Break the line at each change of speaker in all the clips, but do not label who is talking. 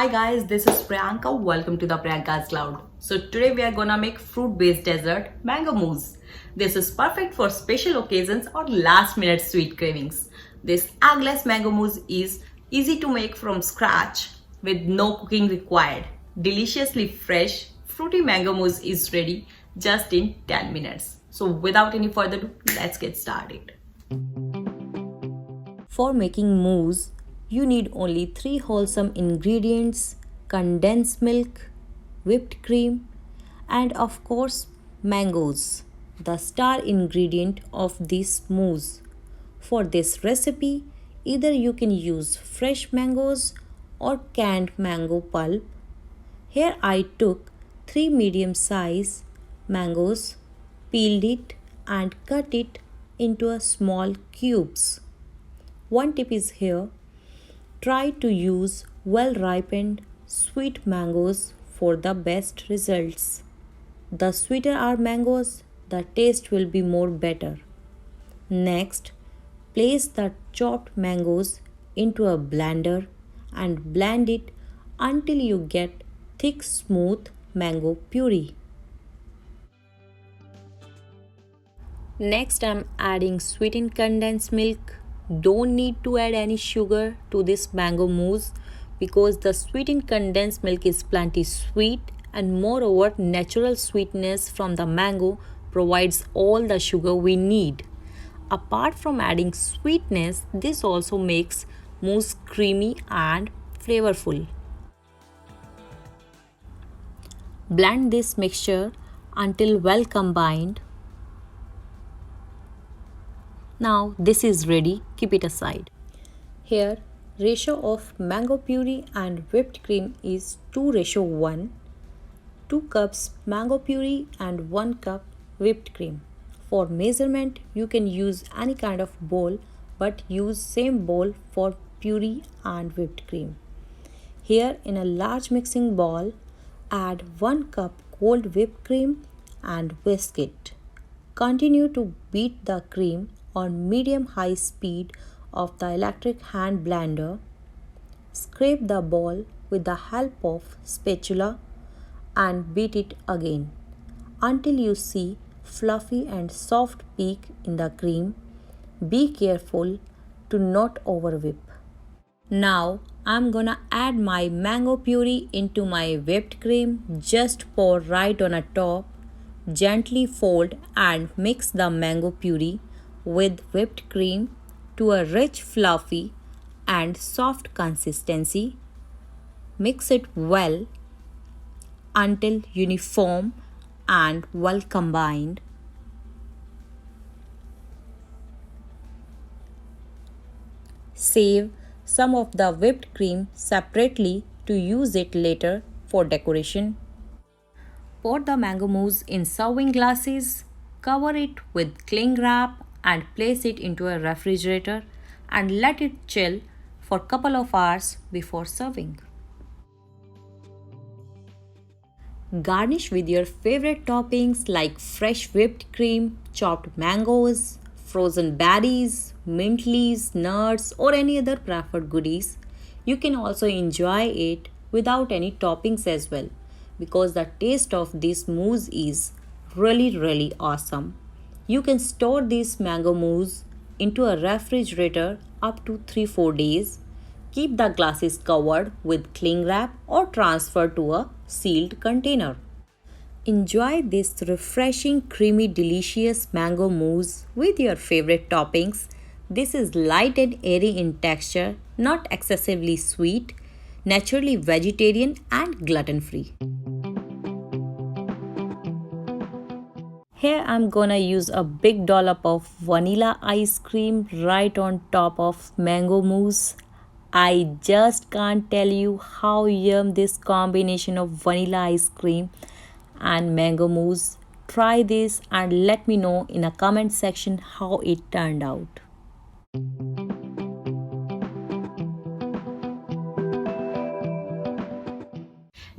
Hi guys, this is Priyanka. Welcome to the Priyanka's Cloud. So today we are gonna make fruit-based dessert mango mousse. This is perfect for special occasions or last-minute sweet cravings. This eggless mango mousse is easy to make from scratch with no cooking required. Deliciously fresh, fruity mango mousse is ready just in 10 minutes. So without any further ado, let's get started.
For making mousse, you need only 3 wholesome ingredients: condensed milk, whipped cream, and of course, mangoes, the star ingredient of this mousse. For this recipe, either you can use fresh mangoes or canned mango pulp. Here I took 3 medium size mangoes, peeled it and cut it into a small cubes. One tip is here: try to use well ripened sweet mangoes for the best results. The sweeter our mangoes, the taste will be more better. Next, place the chopped mangoes into a blender and blend it until you get thick smooth mango puree. Next, I'm adding sweetened condensed milk. Don't need to add any sugar to this mango mousse because the sweetened condensed milk is plenty sweet, and moreover, natural sweetness from the mango provides all the sugar we need. Apart from adding sweetness, this also makes mousse creamy and flavorful. Blend this mixture until well combined. Now this is ready, keep it aside. Here, ratio of mango puree and whipped cream is 2:1. 2 cups mango puree and 1 cup whipped cream. For measurement, you can use any kind of bowl, but use same bowl for puree and whipped cream. Here in a large mixing bowl, add 1 cup cold whipped cream and whisk it. Continue to beat the cream on medium-high speed of the electric hand blender. Scrape the ball with the help of spatula and beat it again until you see fluffy and soft peak in the cream. Be careful to not overwhip. Now I'm gonna add my mango puree into my whipped cream. Just pour right on a top. Gently fold and mix the mango puree with whipped cream to a rich, fluffy and soft consistency. Mix it well until uniform and well combined. Save some of the whipped cream separately to use it later for decoration. Pour the mango mousse in serving glasses, cover it with cling wrap and place it into a refrigerator and let it chill for a couple of hours before serving. Garnish with your favorite toppings like fresh whipped cream, chopped mangoes, frozen berries, mint leaves, nuts, or any other preferred goodies. You can also enjoy it without any toppings as well, because the taste of this mousse is really awesome. You can store this mango mousse into a refrigerator up to 3-4 days. Keep the glasses covered with cling wrap or transfer to a sealed container. Enjoy this refreshing, creamy, delicious mango mousse with your favorite toppings. This is light and airy in texture, not excessively sweet, naturally vegetarian and gluten-free. Here I'm gonna use a big dollop of vanilla ice cream right on top of mango mousse. I just can't tell you how yum this combination of vanilla ice cream and mango mousse. Try this and let me know in a comment section how it turned out.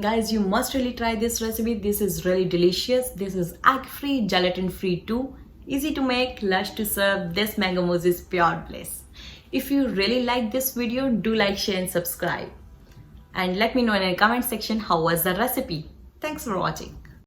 Guys, you must really try this recipe. This is really delicious. This is egg free, gelatin free too. Easy to make, lush to serve. This mango mousse is pure bliss. If you really like this video, do like, share and subscribe. and let me know in the comment section how was the recipe. Thanks for watching.